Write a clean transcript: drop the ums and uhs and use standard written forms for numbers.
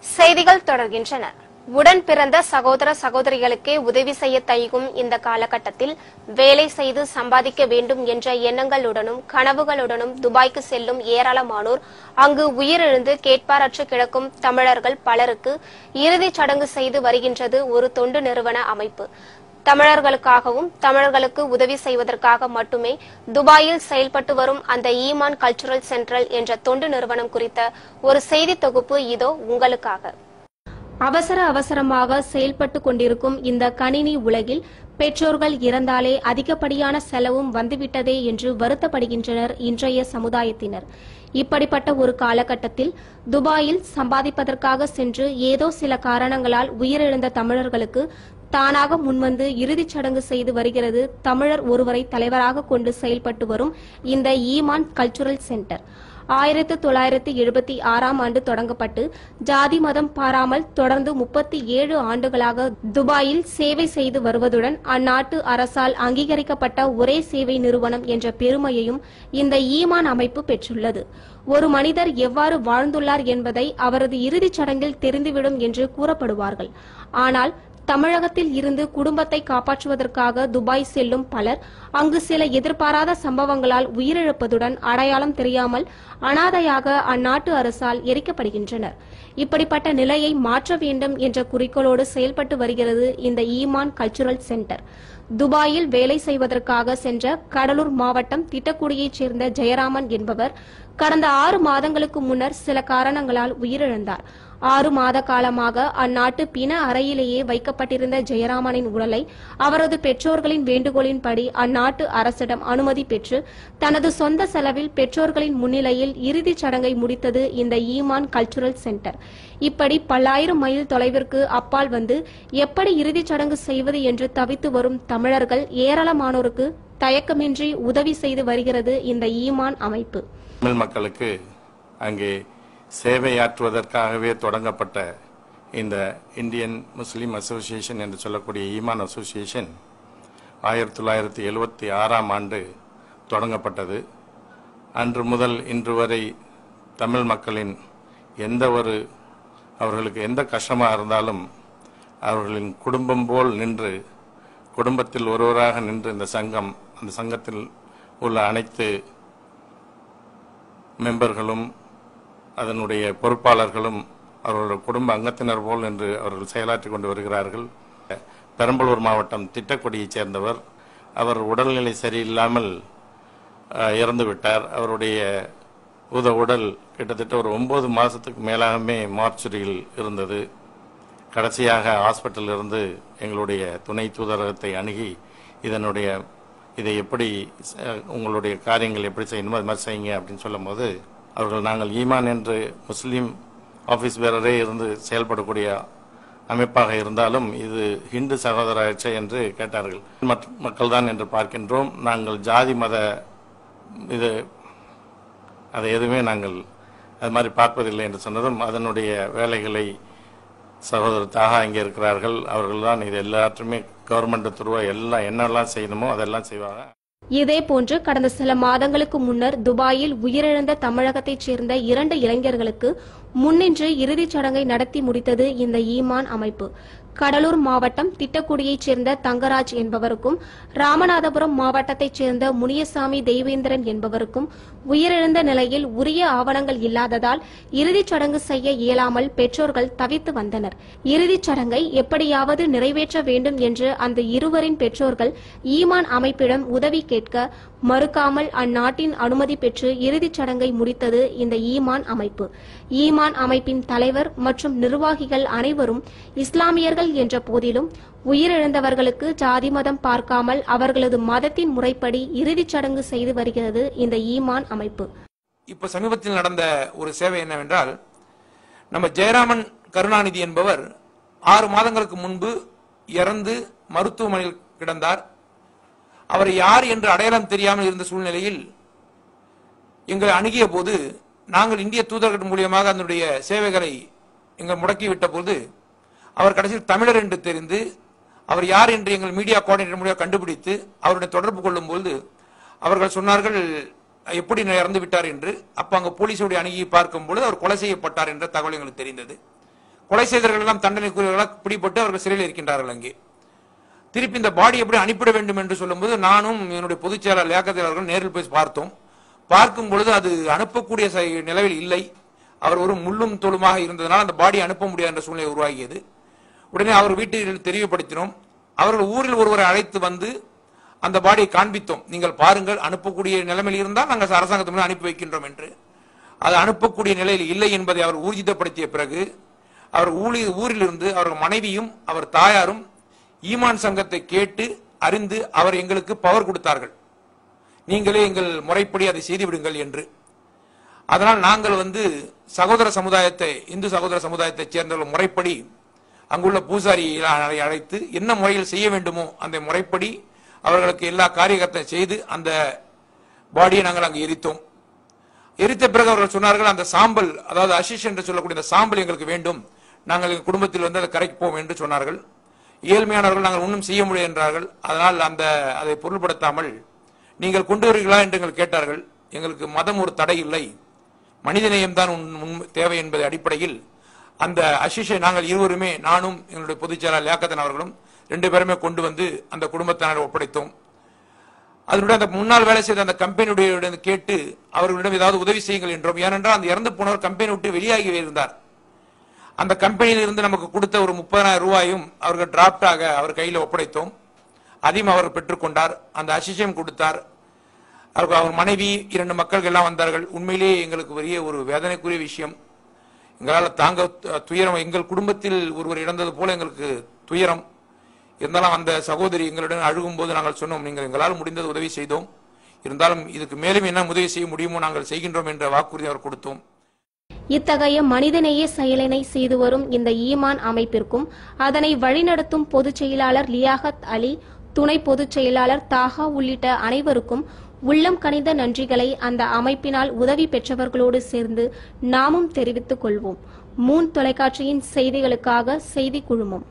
செய்திகள் தொடர்கின்றன. உடன் பிறந்த சகோதர சகோதரிகளுக்கே உதவி செய்ய தயங்கும் இந்த காலகட்டத்தில் வேலை செய்து சம்பாதிக்க வேண்டும் என்ற எண்ணங்களுடனும் கனவுகளுடனும் துபாய்க்கு செல்லும் ஏராளமானோர் அங்கு உயிரிழந்து கேட்பாரற்று கிடக்கும் தமிழர்கள் பலருக்கு இறுதிச் சடங்கு செய்து வருகின்றது ஒரு தொண்டு நிறுவன அமைப்பு. தமிழர்களுக்காகவும் தமிழர்களுக்கு உதவி செய்வதற்காக மட்டுமே துபாயில் செயல்பட்டு வரும் அந்த ஈமான் கல்ச்சுரல் சென்ட்ரல் என்ற தொண்டு நிறுவனம் குறித்த ஒரு செய்தி தொகுப்பு இதோ உங்களுக்காக. அவசரமாக செயல்பட்டு கொண்டிருக்கும் இந்த கணினி உலகில் பெற்றோர்கள் இறந்தாலே அதிகப்படியான செலவும் வந்துவிட்டதே என்று வருத்தப்படுகின்றனர் இன்றைய சமுதாயத்தினர். இப்படிப்பட்ட ஒரு காலகட்டத்தில் துபாயில் சம்பாதிப்பதற்காக சென்று ஏதோ சில காரணங்களால் உயிரிழந்த தமிழர்களுக்கு தானாக முன்வந்து இறுதிச் சடங்கு செய்து வருகிறது தமிழர் ஒருவரை தலைவராக கொண்டு செயல்பட்டு வரும் இந்த ஈமான் கல்ச்சுரல் சென்டர். 1976ஆம் ஆண்டு தொடங்கப்பட்டு ஜாதி மதம் பாராமல் தொடர்ந்து 37 ஆண்டுகளாக துபாயில் சேவை செய்து வருவதுடன் அந்நாட்டு அரசால் அங்கீகரிக்கப்பட்ட ஒரே சேவை நிறுவனம் என்ற பெருமையையும் இந்த ஈமான் அமைப்பு பெற்றுள்ளது. ஒரு மனிதர் எவ்வாறு வாழ்ந்துள்ளார் என்பதை அவரது இறுதிச் சடங்கில் தெரிந்துவிடும் என்று கூறப்படுவார்கள். ஆனால் தமிழகத்தில் இருந்து குடும்பத்தை காப்பாற்றுவதற்காக துபாய் செல்லும் பலர் அங்கு சில எதிர்பாராத சம்பவங்களால் உயிரிழப்பதுடன் அடையாளம் தெரியாமல் அனாதையாக அந்நாட்டு அரசால் எரிக்கப்படுகின்றனர். இப்படிப்பட்ட நிலையை மாற்ற வேண்டும் என்ற குறிக்கோளோடு செயல்பட்டு வருகிறது இந்த ஈமான் கல்ச்சுரல் சென்டர். துபாயில் வேலை செய்வதற்காக சென்ற கடலூர் மாவட்டம் திட்டக்குடியைச் சேர்ந்த ஜெயராமன் என்பவர் கடந்த 6 மாதங்களுக்கு முன்னர் சில காரணங்களால் உயிரிழந்தார். 6 மாத காலமாக அந்நாட்டு பிண அறையிலேயே வைக்கப்பட்டிருந்த ஜெயராமனின் உடலை அவரது பெற்றோர்களின் வேண்டுகோளின்படி அந்நாட்டு அரசிடம் அனுமதி பெற்று தனது சொந்த செலவில் பெற்றோர்களின் முன்னிலையில் இறுதிச் சடங்கை முடித்தது இந்த ஈமான் கல்ச்சுரல் சென்டர். இப்படி பல்லாயிரம் மைல் தொலைவிற்கு அப்பால் வந்து எப்படி இறுதிச் சடங்கு செய்வது என்று தவித்து வரும் தமிழர்கள் ஏராளமானோருக்கு தயக்கமின்றி உதவி செய்து வருகிறது இந்த ஈமான் அமைப்பு. தமிழ் மக்களுக்கு அங்கே சேவையாற்றுவதற்காகவே தொடங்கப்பட்ட இந்த இந்தியன் முஸ்லீம் அசோசியேஷன் என்று சொல்லக்கூடிய ஈமான் அசோசியேஷன் 1976ஆம் ஆண்டு தொடங்கப்பட்டது. அன்று முதல் இன்று வரை தமிழ் மக்களின் அவர்களுக்கு எந்த கஷ்டமாக இருந்தாலும் அவர்களின் குடும்பம் போல் நின்று குடும்பத்தில் ஒருவராக நின்று இந்த சங்கம், அந்த சங்கத்தில் உள்ள அனைத்து மெம்பர்களும் அதனுடைய பொறுப்பாளர்களும் அவர்களுடைய குடும்ப அங்கத்தினர் போல் என்று அவர்கள் செயலாற்றிக் கொண்டு வருகிறார்கள். பெரம்பலூர் மாவட்டம் திட்டக்குடியைச் சேர்ந்தவர், அவர் உடல்நிலை சரியில்லாமல் இறந்துவிட்டார். அவருடைய உடல் கிட்டத்தட்ட ஒரு 9 மாதத்துக்கு மேலாகவே மார்ச்சுரியில் இருந்தது. கடைசியாக ஹாஸ்பிட்டலில் இருந்து எங்களுடைய துணை தூதரகத்தை அணுகி இதை எப்படி உங்களுடைய காரியங்கள் எப்படி செய்யணுமோ அது மாதிரி செய்யுங்க அப்படின்னு சொல்லும் போது அவர்கள் நாங்கள் ஈமான் என்று முஸ்லீம் ஆஃபீஸ் பேரரே இருந்து செயல்படக்கூடிய அமைப்பாக இருந்தாலும் இது ஹிந்து சகோதராட்சி என்று கேட்டார்கள். மக்கள் தான் என்று பார்க்கின்றோம், நாங்கள் ஜாதி மத அதை எதுவுமே நாங்கள் அது மாதிரி பார்ப்பதில்லை என்று சொன்னதும் அதனுடைய வேலைகளை சகோதரர் தாகா இங்கே இருக்கிறார்கள், அவர்கள் தான் இது எல்லாற்றுமே கவர்மெண்ட் துருவா எல்லாம் என்னெல்லாம் செய்யணுமோ அதெல்லாம் செய்வாங்க. இதேபோன்று கடந்த சில மாதங்களுக்கு முன்னர் துபாயில் உயிரிழந்த தமிழகத்தைச் சேர்ந்த 2 இளைஞர்களுக்கு முன்னின்று இறுதிச் சடங்கை நடத்தி முடித்தது இந்த ஈமான் அமைப்பு. கடலூர் மாவட்டம் திட்டக்குடியைச் சேர்ந்த தங்கராஜ் என்பவருக்கும் ராமநாதபுரம் மாவட்டத்தைச் சேர்ந்த முனியசாமி தெய்வேந்திரன் என்பவருக்கும் உயிரிழந்த நிலையில் உரிய ஆவணங்கள் இல்லாததால் இறுதிச் சடங்கு செய்ய இயலாமல் பெற்றோர்கள் தவித்து வந்தனர். இறுதிச் சடங்கை எப்படியாவது நிறைவேற்ற வேண்டும் என்று அந்த இருவரின் பெற்றோர்கள் ஈமான் அமைப்பிடம் உதவி கேட்க மறுக்காமல் அந்நாட்டின் அனுமதி பெற்று இறுதிச் சடங்கை முடித்தது இந்த ஈமான் அமைப்பு. ஈமான் அமைப்பின் தலைவர் மற்றும் நிர்வாகிகள் அனைவரும் இஸ்லாமியர்கள் என்ற போதிலும் உயிரிழந்தவர்களுக்கு ஜாதி மதம் பார்க்காமல் அவர்களது மதத்தின் முறைப்படி இறுதிச் சடங்கு செய்து வருகிறது இந்த ஈமான் அமைப்பு. இப்ப சமீபத்தில் நடந்த ஒரு சேவை என்னவென்றால், நம்ம ஜெயராமன் கருணாநிதி என்பவர் 6 மாதங்களுக்கு முன்பு இறந்து மருத்துவமனையில் கிடந்தார். அவர் யார் என்று அடையாளம் தெரியாமல் இருந்த சூழ்நிலையில் எங்களை அணுகிய போது நாங்கள் இந்திய தூதரகம் மூலியமாக அதனுடைய சேவைகளை எங்கள் முடக்கிவிட்ட போது அவர் கடைசியில் தமிழர் என்று தெரிந்து அவர் யார் என்று எங்கள் மீடியா கோஆர்டினேட்டர் மூலியமாக கண்டுபிடித்து அவருடைய தொடர்பு கொள்ளும் போது அவர்கள் சொன்னார்கள் எப்படி இறந்து விட்டார் என்று. அப்ப அங்க போலீஸோட அணுகி பார்க்கும் பொழுது அவர் கொலை செய்யப்பட்டார் என்ற தகவல் எங்களுக்கு தெரிந்தது. கொலை செய்தவர்கள் எல்லாம் தண்டனைக்குரியவர்களாக பிடிபட்டு அவர்கள் சிறையில் இருக்கின்றார்கள். அங்கே திருப்பி இந்த பாடி எப்படி அனுப்பிட வேண்டும் என்று சொல்லும்போது நானும் என்னுடைய பொதுச் செயலாளர் லியாக்கத் அவர்கள் நேரில் போய் பார்த்தோம். பார்க்கும் பொழுது அது அனுப்பக்கூடிய நிலவில் இல்லை. அவர் ஒரு முள்ளும் தோளுமாக இருந்ததனால் அந்த பாடி அனுப்ப முடியாது என்ற சூழ்நிலை உருவாகியது. உடனே அவர் வீட்டில் தெரியப்படுத்தினோம். அவர்கள் ஊரில் ஒருவரை அழைத்து வந்து அந்த பாடியை காண்பித்தோம். நீங்கள் பாருங்கள், அனுப்பக்கூடிய நிலைமையில் இருந்தால் நாங்கள் அரசாங்கத்திற்கு அனுப்பி வைக்கின்றோம் என்று. அது அனுப்பக்கூடிய நிலையில் இல்லை என்பதை அவர் ஊர்ஜிதப்படுத்திய பிறகு அவர் ஊரிலிருந்து அவர்கள் மனைவியும் அவர் தாயாரும் ஈமான் சங்கத்தை கேட்டு அறிந்து அவர் எங்களுக்கு பவர் கொடுத்தார்கள். நீங்களே எங்கள் முறைப்படி அதை செய்துவிடுங்கள் என்று. அதனால் நாங்கள் சகோதர சமுதாயத்தை, இந்து சகோதர சமுதாயத்தைச் சேர்ந்தவர்கள் முறைப்படி அங்குள்ள பூசாரியை அழைத்து என்ன முறையில் செய்ய வேண்டுமோ அந்த முறைப்படி அவர்களுக்கு எல்லா காரியத்தை செய்து அந்த பாடியை நாங்கள் அங்கு எரித்தோம். எரித்த பிறகு அவர்கள் சொன்னார்கள், அந்த சாம்பல், அதாவது அஷிஷ் என்று சொல்லக்கூடிய இந்த சாம்பல் எங்களுக்கு வேண்டும், நாங்கள் எங்கள் குடும்பத்தில் அதை கரைப்போம் என்று சொன்னார்கள். ஏழ்மையானவர்கள் நாங்கள் ஒன்றும் செய்ய முடியும் என்றார்கள். அதனால் அதை பொருள்படுத்தாமல் நீங்கள் கொண்டு வருகிறீர்களா என்று எங்கள் கேட்டார்கள். எங்களுக்கு மதம் ஒரு தடை இல்லை, மனிதநேயம் தான் தேவை என்பதை அடிப்படையில் அந்த அஷிஷை நாங்கள் இருவருமே, நானும் எங்களுடைய பொதுச் செயலாளர் லியாக்கத் அவர்களும் 2 பேருமே கொண்டு வந்து அந்த குடும்பத்தினர் ஒப்படைத்தோம். அதனுடைய அந்த முன்னால் வேலை செய்த அந்த கம்பெனியுடைய கேட்டு அவர்களிடம் ஏதாவது உதவி செய்யுங்கள் என்றோம். ஏனென்றால் அந்த இறந்து போனவர் கம்பெனி விட்டு வெளியாகி இருந்தார். அந்த கம்பெனியில் இருந்து நமக்கு கொடுத்த ஒரு 30,000 ரூபாயும் அவர்கள் டிராப்டாக அவர் கையில் ஒப்படைத்தோம். அதையும் அவர் பெற்றுக்கொண்டார். அந்த அசிஷம் கொடுத்தார். அவர் மனைவி 2 மக்கள் எல்லாம் வந்தார்கள். உண்மையிலேயே எங்களுக்கு பெரிய ஒரு வேதனைக்குரிய விஷயம். எங்களால் தாங்க துயரம், எங்கள் குடும்பத்தில் ஒருவர் இறந்தது போல எங்களுக்கு துயரம். இருந்தாலும் அந்த சகோதரி எங்களுடன் அழுகும் போது நாங்கள் சொன்னோம், நீங்கள் எங்களால் முடிந்தது உதவி செய்தோம், இருந்தாலும் இதுக்கு மேலும் என்ன உதவி செய்ய முடியுமோ நாங்கள் செய்கின்றோம் என்ற வாக்குறுதி அவர் கொடுத்தோம். இத்தகைய மனிதநேய செயலினை செய்து வரும் இந்த ஈமான் அமைப்பிற்கும் அதனை வழிநடத்தும் பொதுச் செயலாளர் லியாகத் அலி, துணை பொதுச் செயலாளர் தாகா உள்ளிட்ட அனைவருக்கும் உள்ளம் கனிந்த நன்றிகளை அந்த அமைப்பினால் உதவி பெற்றவர்களோடு சேர்ந்து நாமும் தெரிவித்துக் கொள்வோம். மூன் தொலைக்காட்சியின் செய்திகளுக்காக செய்தி குழுமம்.